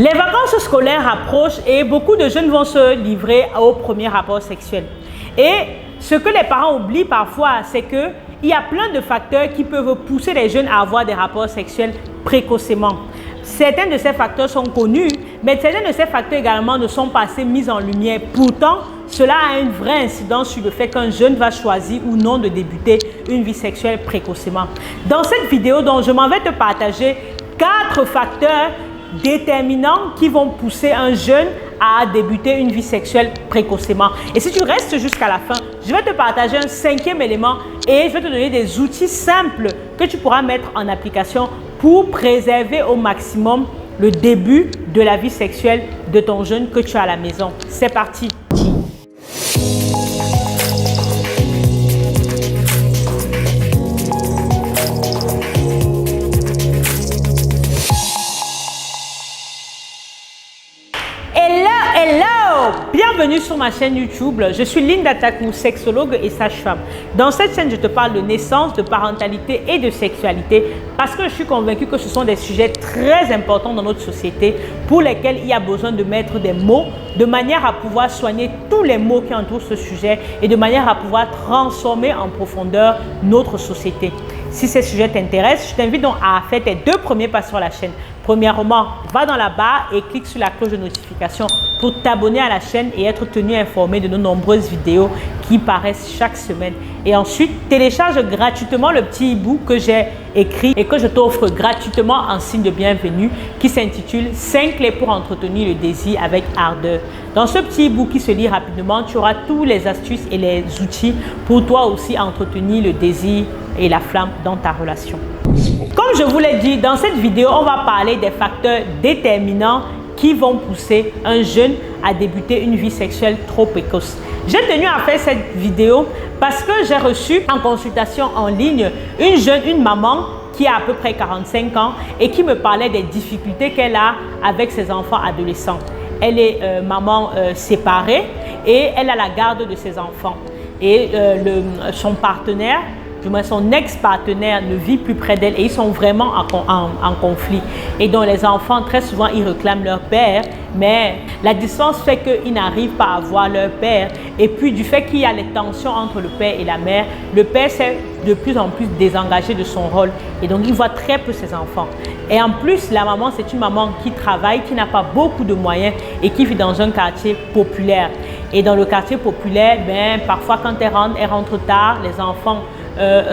Les vacances scolaires approchent et beaucoup de jeunes vont se livrer au premier rapport sexuel. Et ce que les parents oublient parfois, c'est qu'il y a plein de facteurs qui peuvent pousser les jeunes à avoir des rapports sexuels précocement. Certains de ces facteurs sont connus, mais certains de ces facteurs également ne sont pas assez mis en lumière. Pourtant, cela a une vraie incidence sur le fait qu'un jeune va choisir ou non de débuter une vie sexuelle précocement. Dans cette vidéo, donc, je m'en vais te partager 4 facteurs déterminants qui vont pousser un jeune à débuter une vie sexuelle précocement. Et si tu restes jusqu'à la fin, je vais te partager un 5e élément et je vais te donner des outils simples que tu pourras mettre en application pour préserver au maximum le début de la vie sexuelle de ton jeune que tu as à la maison. C'est parti! Bienvenue sur ma chaîne YouTube. Je suis Linda Takou, sexologue et sage-femme. Dans cette chaîne, je te parle de naissance, de parentalité et de sexualité parce que je suis convaincue que ce sont des sujets très importants dans notre société pour lesquels il y a besoin de mettre des mots de manière à pouvoir soigner tous les maux qui entourent ce sujet et de manière à pouvoir transformer en profondeur notre société. Si ces sujets t'intéressent, je t'invite donc à faire tes 2 premiers pas sur la chaîne. Premièrement, va dans la barre et clique sur la cloche de notification pour t'abonner à la chaîne et être tenu informé de nos nombreuses vidéos qui paraissent chaque semaine. Et ensuite, télécharge gratuitement le petit e-book que j'ai écrit et que je t'offre gratuitement en signe de bienvenue qui s'intitule 5 clés pour entretenir le désir avec ardeur. Dans ce petit e-book qui se lit rapidement, tu auras tous les astuces et les outils pour toi aussi entretenir le désir et la flamme dans ta relation. Comme je vous l'ai dit, dans cette vidéo, on va parler des facteurs déterminants qui vont pousser un jeune à débuter une vie sexuelle trop précoce. J'ai tenu à faire cette vidéo parce que j'ai reçu en consultation en ligne une maman qui a à peu près 45 ans et qui me parlait des difficultés qu'elle a avec ses enfants adolescents. Elle est maman séparée et elle a la garde de ses enfants. Et son partenaire, du moins son ex-partenaire, ne vit plus près d'elle et ils sont vraiment en conflit. Et donc les enfants, très souvent, ils réclament leur père, mais la distance fait qu'ils n'arrivent pas à voir leur père. Et puis du fait qu'il y a les tensions entre le père et la mère, le père s'est de plus en plus désengagé de son rôle et donc il voit très peu ses enfants. Et en plus, la maman, c'est une maman qui travaille, qui n'a pas beaucoup de moyens et qui vit dans un quartier populaire. Et dans le quartier populaire, parfois quand elle rentre tard, les enfants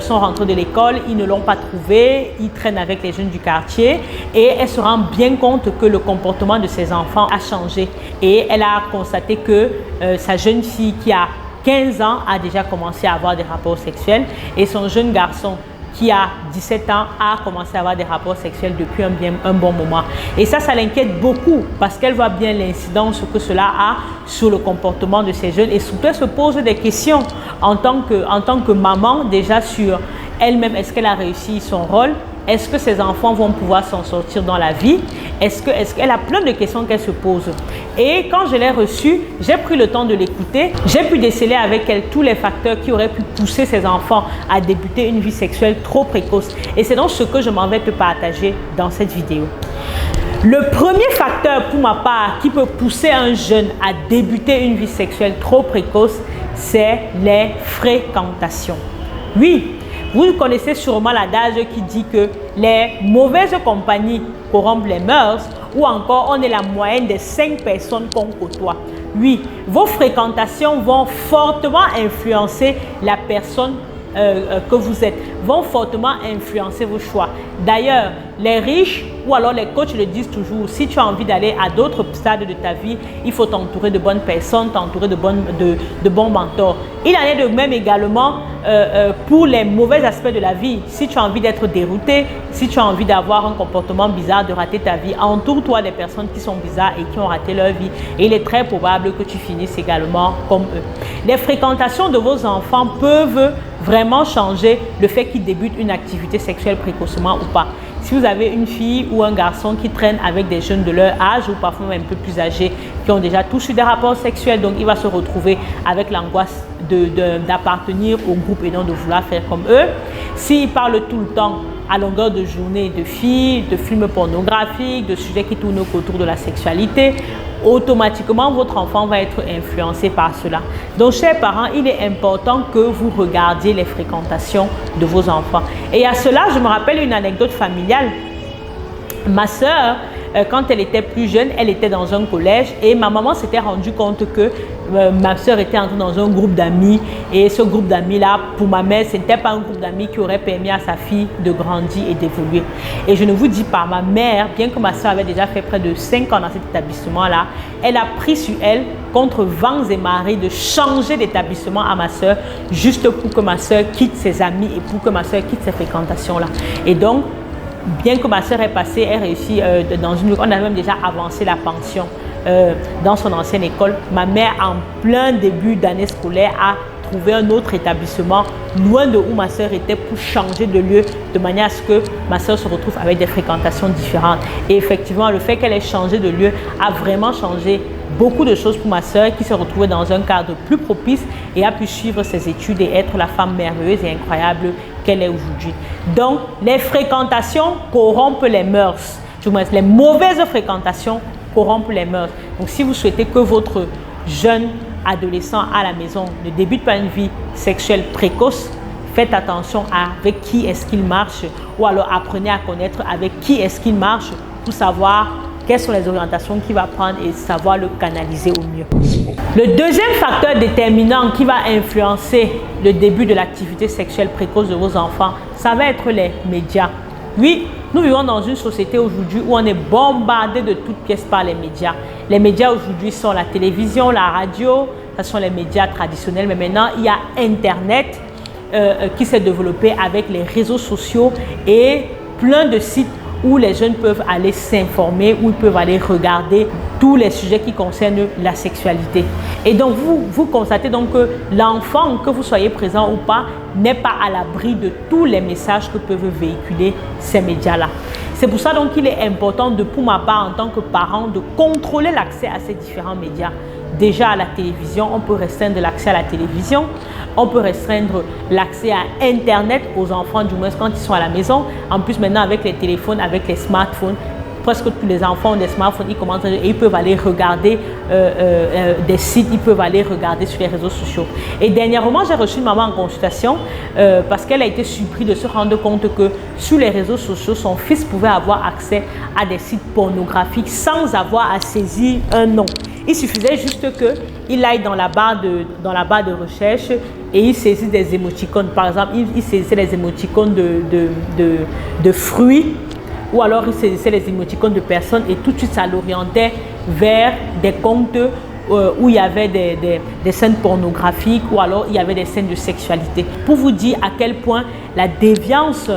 sont rentrés de l'école, ils ne l'ont pas trouvé, ils traînent avec les jeunes du quartier et elle se rend bien compte que le comportement de ses enfants a changé. Et elle a constaté que sa jeune fille qui a 15 ans a déjà commencé à avoir des rapports sexuels et son jeune garçon qui a 17 ans a commencé à avoir des rapports sexuels depuis un bon moment. Et ça l'inquiète beaucoup parce qu'elle voit bien l'incidence que cela a sur le comportement de ces jeunes et surtout elle se pose des questions en tant que maman déjà sur elle-même. Est-ce qu'elle a réussi son rôle? Est-ce que ses enfants vont pouvoir s'en sortir dans la vie? Est-ce qu'elle a plein de questions qu'elle se pose. Et quand je l'ai reçue, j'ai pris le temps de l'écouter. J'ai pu déceler avec elle tous les facteurs qui auraient pu pousser ses enfants à débuter une vie sexuelle trop précoce. Et c'est donc ce que je m'en vais te partager dans cette vidéo. Le premier facteur pour ma part qui peut pousser un jeune à débuter une vie sexuelle trop précoce, c'est les fréquentations. Oui. Vous connaissez sûrement l'adage qui dit que les mauvaises compagnies corrompent les mœurs ou encore on est la moyenne des 5 personnes qu'on côtoie. Oui, vos fréquentations vont fortement influencer la personne que vous êtes, vont fortement influencer vos choix. D'ailleurs, les riches ou alors les coachs le disent toujours, si tu as envie d'aller à d'autres stades de ta vie, il faut t'entourer de bonnes personnes, t'entourer de bons mentors. Il en est de même également pour les mauvais aspects de la vie. Si tu as envie d'être dérouté, si tu as envie d'avoir un comportement bizarre, de rater ta vie, entoure-toi des personnes qui sont bizarres et qui ont raté leur vie. Et il est très probable que tu finisses également comme eux. Les fréquentations de vos enfants peuvent vraiment changer le fait qu'ils débutent une activité sexuelle précocement ou pas. Si vous avez une fille ou un garçon qui traîne avec des jeunes de leur âge ou parfois même un peu plus âgés qui ont déjà tous eu des rapports sexuels, donc il va se retrouver avec l'angoisse d'appartenir au groupe et non de vouloir faire comme eux. S'il parle tout le temps à longueur de journée de filles, de films pornographiques, de sujets qui tournent autour de la sexualité, automatiquement votre enfant va être influencé par cela. Donc chers parents, il est important que vous regardiez les fréquentations de vos enfants. Et à cela, je me rappelle une anecdote familiale. Ma sœur, quand elle était plus jeune, elle était dans un collège et ma maman s'était rendue compte que ma sœur était entrée dans un groupe d'amis et ce groupe d'amis-là, pour ma mère, ce n'était pas un groupe d'amis qui aurait permis à sa fille de grandir et d'évoluer. Et je ne vous dis pas, ma mère, bien que ma sœur avait déjà fait près de 5 ans dans cet établissement-là, elle a pris sur elle, contre vents et marées, de changer d'établissement à ma sœur, juste pour que ma sœur quitte ses amis et pour que ma sœur quitte ces fréquentations-là. Et donc, bien que ma sœur est passée, elle réussit dans une... On a même déjà avancé la pension dans son ancienne école. Ma mère, en plein début d'année scolaire, a trouvé un autre établissement loin de où ma sœur était pour changer de lieu, de manière à ce que ma sœur se retrouve avec des fréquentations différentes. Et effectivement, le fait qu'elle ait changé de lieu a vraiment changé beaucoup de choses pour ma sœur qui s'est retrouvée dans un cadre plus propice et a pu suivre ses études et être la femme merveilleuse et incroyable qu'elle est aujourd'hui. Donc, les fréquentations corrompent les mœurs. Les mauvaises fréquentations corrompent les mœurs. Donc, si vous souhaitez que votre jeune adolescent à la maison ne débute pas une vie sexuelle précoce, faites attention à avec qui est-ce qu'il marche ou alors apprenez à connaître avec qui est-ce qu'il marche pour savoir quelles sont les orientations qu'il va prendre et savoir le canaliser au mieux. Le deuxième facteur déterminant qui va influencer le début de l'activité sexuelle précoce de vos enfants, ça va être les médias. Oui, nous vivons dans une société aujourd'hui où on est bombardé de toutes pièces par les médias. Les médias aujourd'hui sont la télévision, la radio, ce sont les médias traditionnels, mais maintenant il y a Internet qui s'est développé avec les réseaux sociaux et plein de sites où les jeunes peuvent aller s'informer, où ils peuvent aller regarder tous les sujets qui concernent la sexualité. Et donc, vous constatez donc que l'enfant, que vous soyez présent ou pas, n'est pas à l'abri de tous les messages que peuvent véhiculer ces médias-là. C'est pour ça donc qu'il est important pour ma part, en tant que parent, de contrôler l'accès à ces différents médias. Déjà à la télévision, on peut restreindre l'accès à la télévision, on peut restreindre l'accès à Internet aux enfants, du moins quand ils sont à la maison. En plus, maintenant, avec les téléphones, avec les smartphones, presque tous les enfants ont des smartphones, ils peuvent aller regarder des sites, ils peuvent aller regarder sur les réseaux sociaux. Et dernièrement, j'ai reçu une maman en consultation parce qu'elle a été surprise de se rendre compte que sur les réseaux sociaux, son fils pouvait avoir accès à des sites pornographiques sans avoir à saisir un nom. Il suffisait juste qu'il aille dans la barre de recherche et il saisit des émoticônes. Par exemple, il saisissait les émoticônes de fruits ou alors il saisissait les émoticônes de personnes et tout de suite ça l'orientait vers des comptes où il y avait des scènes pornographiques ou alors il y avait des scènes de sexualité. Pour vous dire à quel point la déviance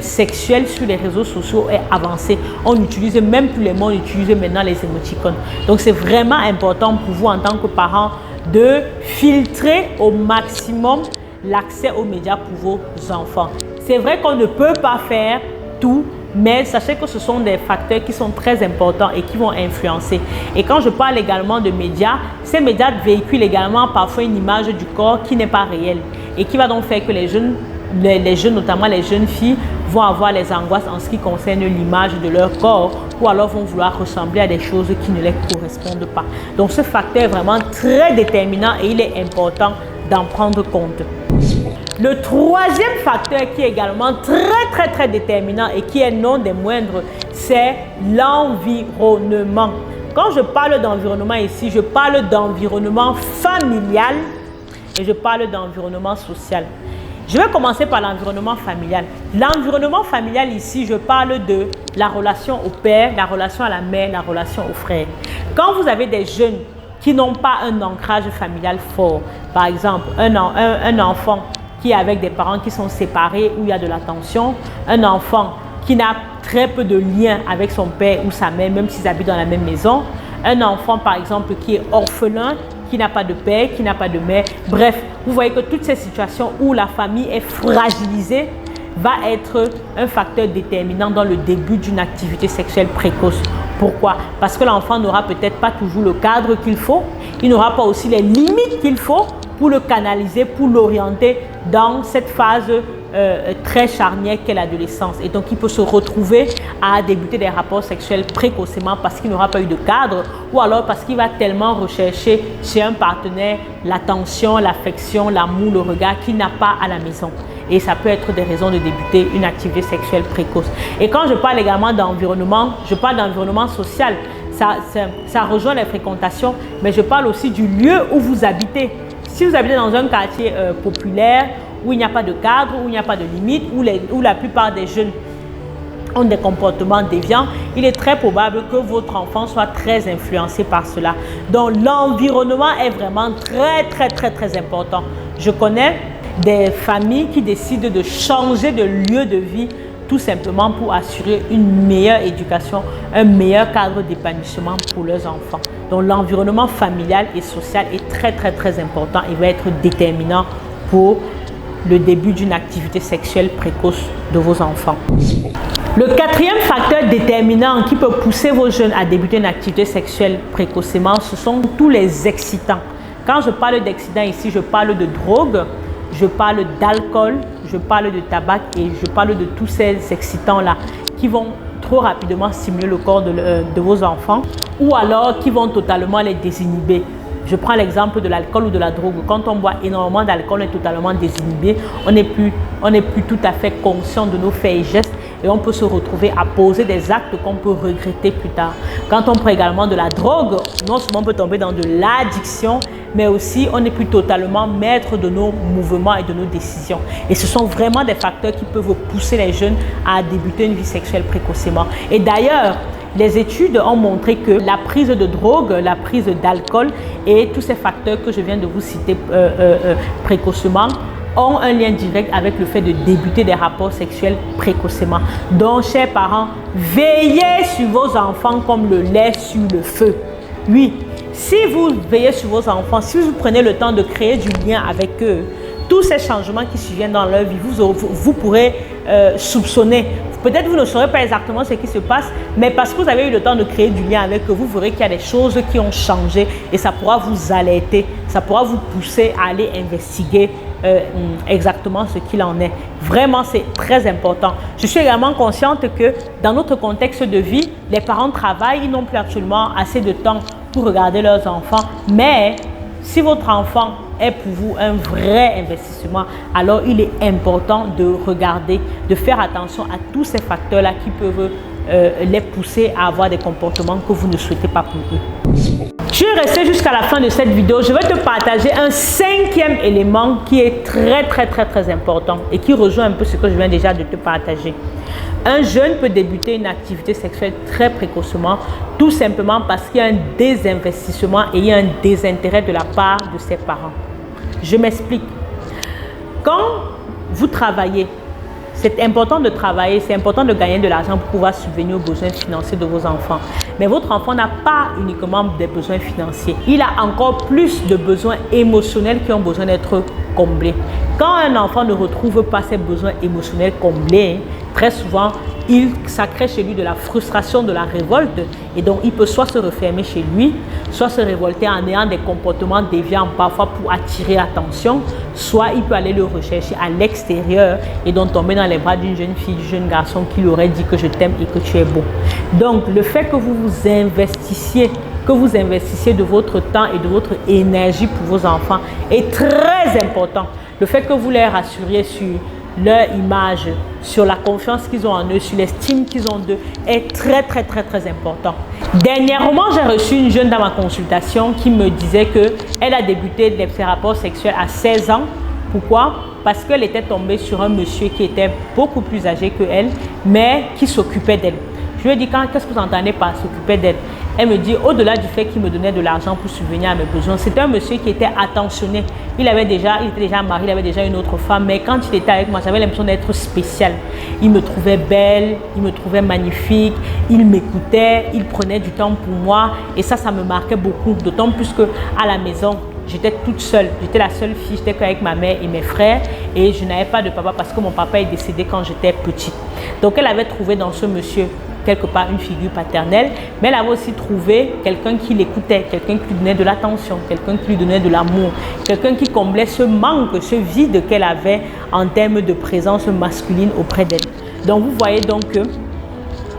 sexuelle sur les réseaux sociaux est avancée. On utilise même plus les mots, on utilise maintenant les émoticônes. Donc c'est vraiment important pour vous en tant que parents de filtrer au maximum l'accès aux médias pour vos enfants. C'est vrai qu'on ne peut pas faire tout, mais sachez que ce sont des facteurs qui sont très importants et qui vont influencer. Et quand je parle également de médias, ces médias véhiculent également parfois une image du corps qui n'est pas réelle et qui va donc faire que les jeunes, notamment les jeunes filles, vont avoir les angoisses en ce qui concerne l'image de leur corps ou alors vont vouloir ressembler à des choses qui ne les correspondent pas. Donc ce facteur est vraiment très déterminant et il est important d'en prendre compte. Le troisième facteur qui est également très déterminant et qui est non des moindres, c'est l'environnement. Quand je parle d'environnement ici, je parle d'environnement familial et je parle d'environnement social. Je vais commencer par l'environnement familial. L'environnement familial ici, je parle de la relation au père, la relation à la mère, la relation au frère. Quand vous avez des jeunes qui n'ont pas un ancrage familial fort, par exemple un enfant qui est avec des parents qui sont séparés où il y a de la tension, un enfant qui n'a très peu de liens avec son père ou sa mère, même s'ils habitent dans la même maison, un enfant par exemple qui est orphelin, qui n'a pas de père, qui n'a pas de mère. Bref, vous voyez que toutes ces situations où la famille est fragilisée va être un facteur déterminant dans le début d'une activité sexuelle précoce. Pourquoi? Parce que l'enfant n'aura peut-être pas toujours le cadre qu'il faut, il n'aura pas aussi les limites qu'il faut pour le canaliser, pour l'orienter dans cette phase très charnière qu'est l'adolescence. Et donc, il peut se retrouver à débuter des rapports sexuels précocement parce qu'il n'aura pas eu de cadre ou alors parce qu'il va tellement rechercher chez un partenaire l'attention, l'affection, l'amour, le regard qu'il n'a pas à la maison. Et ça peut être des raisons de débuter une activité sexuelle précoce. Et quand je parle également d'environnement, je parle d'environnement social. Ça rejoint les fréquentations, mais je parle aussi du lieu où vous habitez. Si vous habitez dans un quartier populaire, où il n'y a pas de cadre, où il n'y a pas de limite, où la plupart des jeunes ont des comportements déviants, il est très probable que votre enfant soit très influencé par cela. Donc l'environnement est vraiment très important. Je connais des familles qui décident de changer de lieu de vie tout simplement pour assurer une meilleure éducation, un meilleur cadre d'épanouissement pour leurs enfants. Donc l'environnement familial et social est très important et va être déterminant pour le début d'une activité sexuelle précoce de vos enfants. Le quatrième facteur déterminant qui peut pousser vos jeunes à débuter une activité sexuelle précocement, ce sont tous les excitants. Quand je parle d'excitants ici, je parle de drogue, je parle d'alcool, je parle de tabac et je parle de tous ces excitants-là qui vont trop rapidement stimuler le corps de vos enfants ou alors qui vont totalement les désinhiber. Je prends l'exemple de l'alcool ou de la drogue. Quand on boit énormément d'alcool, on est totalement désinhibé. On n'est plus tout à fait conscient de nos faits et gestes et on peut se retrouver à poser des actes qu'on peut regretter plus tard. Quand on prend également de la drogue, non seulement on peut tomber dans de l'addiction, mais aussi on n'est plus totalement maître de nos mouvements et de nos décisions. Et ce sont vraiment des facteurs qui peuvent pousser les jeunes à débuter une vie sexuelle précocement. Et d'ailleurs, les études ont montré que la prise de drogue, la prise d'alcool et tous ces facteurs que je viens de vous citer précocement ont un lien direct avec le fait de débuter des rapports sexuels précocement. Donc, chers parents, veillez sur vos enfants comme le lait sur le feu. Oui, si vous veillez sur vos enfants, si vous prenez le temps de créer du lien avec eux, tous ces changements qui surviennent dans leur vie, vous pourrez soupçonner. Peut-être vous ne saurez pas exactement ce qui se passe, mais parce que vous avez eu le temps de créer du lien avec eux, vous verrez qu'il y a des choses qui ont changé et ça pourra vous alerter, ça pourra vous pousser à aller investiguer exactement ce qu'il en est. Vraiment, c'est très important. Je suis également consciente que dans notre contexte de vie, les parents travaillent, ils n'ont plus actuellement assez de temps pour regarder leurs enfants, mais si votre enfant est pour vous un vrai investissement, alors il est important de regarder, de faire attention à tous ces facteurs-là qui peuvent les pousser à avoir des comportements que vous ne souhaitez pas pour eux. Tu es resté jusqu'à la fin de cette vidéo. Je vais te partager un cinquième élément qui est très important et qui rejoint un peu ce que je viens déjà de te partager. Un jeune peut débuter une activité sexuelle très précocement, tout simplement parce qu'il y a un désinvestissement et il y a un désintérêt de la part de ses parents. Je m'explique. Quand vous travaillez, c'est important de travailler, c'est important de gagner de l'argent pour pouvoir subvenir aux besoins financiers de vos enfants. Mais votre enfant n'a pas uniquement des besoins financiers. Il a encore plus de besoins émotionnels qui ont besoin d'être comblés. Quand un enfant ne retrouve pas ses besoins émotionnels comblés, très souvent, ça crée chez lui de la frustration, de la révolte. Et donc, il peut soit se refermer chez lui, soit se révolter en ayant des comportements déviants, parfois pour attirer l'attention, soit il peut aller le rechercher à l'extérieur et donc tomber dans les bras d'une jeune fille, d'un jeune garçon qui lui aurait dit que je t'aime et que tu es beau. Donc, le fait que vous vous investissiez, de votre temps et de votre énergie pour vos enfants est très important. Le fait que vous les rassuriez sur leur image, sur la confiance qu'ils ont en eux, sur l'estime qu'ils ont d'eux est très important. Dernièrement, j'ai reçu une jeune dans ma consultation qui me disait qu'elle a débuté ses rapports sexuels à 16 ans. Pourquoi? Parce qu'elle était tombée sur un monsieur qui était beaucoup plus âgé qu'elle, mais qui s'occupait d'elle. Je lui ai dit, qu'est-ce que vous entendez par s'occuper d'elle? Elle me dit, au-delà du fait qu'il me donnait de l'argent pour subvenir à mes besoins, c'était un monsieur qui était attentionné. Il était déjà marié, il avait déjà une autre femme, mais quand il était avec moi, j'avais l'impression d'être spécial. Il me trouvait belle, il me trouvait magnifique, il m'écoutait, il prenait du temps pour moi et ça me marquait beaucoup, d'autant plus qu'à la maison, j'étais toute seule, j'étais la seule fille, j'étais qu'avec ma mère et mes frères et je n'avais pas de papa parce que mon papa est décédé quand j'étais petite. Donc elle avait trouvé dans ce monsieur quelque part une figure paternelle, mais elle avait aussi trouvé quelqu'un qui l'écoutait, quelqu'un qui lui donnait de l'attention, quelqu'un qui lui donnait de l'amour, quelqu'un qui comblait ce manque, ce vide qu'elle avait en termes de présence masculine auprès d'elle. Donc vous voyez donc que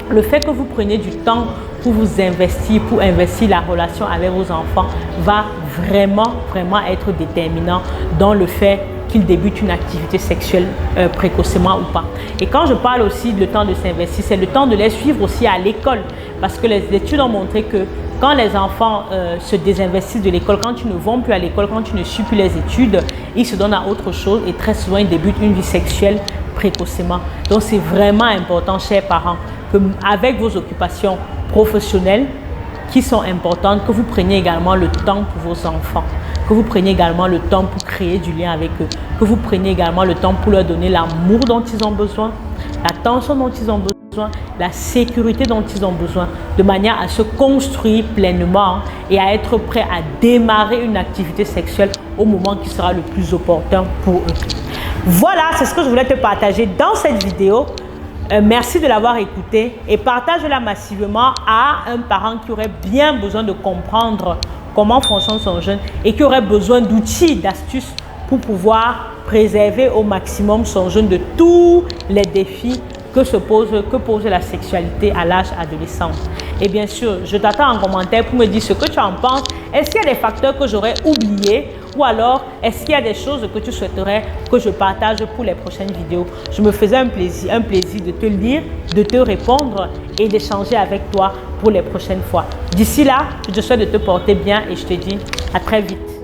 le fait que vous preniez du temps pour vous investir, pour investir la relation avec vos enfants va vraiment être déterminant dans le fait qu'ils débutent une activité sexuelle précocement ou pas. Et quand je parle aussi du temps de s'investir, c'est le temps de les suivre aussi à l'école. Parce que les études ont montré que quand les enfants se désinvestissent de l'école, quand ils ne vont plus à l'école, quand ils ne suivent plus les études, ils se donnent à autre chose et très souvent ils débutent une vie sexuelle précocement. Donc c'est vraiment important, chers parents, que avec vos occupations professionnelles qui sont importantes, que vous preniez également le temps pour vos enfants, que vous preniez également le temps pour créer du lien avec eux, que vous preniez également le temps pour leur donner l'amour dont ils ont besoin, l'attention dont ils ont besoin, la sécurité dont ils ont besoin, de manière à se construire pleinement et à être prêt à démarrer une activité sexuelle au moment qui sera le plus opportun pour eux. Voilà, c'est ce que je voulais te partager dans cette vidéo. Merci de l'avoir écouté et partage-la massivement à un parent qui aurait bien besoin de comprendre comment fonctionne son jeune et qui aurait besoin d'outils, d'astuces pour pouvoir préserver au maximum son jeune de tous les défis que pose la sexualité à l'âge adolescent. Et bien sûr, je t'attends en commentaire pour me dire ce que tu en penses. Est-ce qu'il y a des facteurs que j'aurais oubliés ou alors est-ce qu'il y a des choses que tu souhaiterais que je partage pour les prochaines vidéos? Je me faisais un plaisir de te lire, de te répondre et d'échanger avec toi pour les prochaines fois. D'ici là, je te souhaite de te porter bien et je te dis à très vite.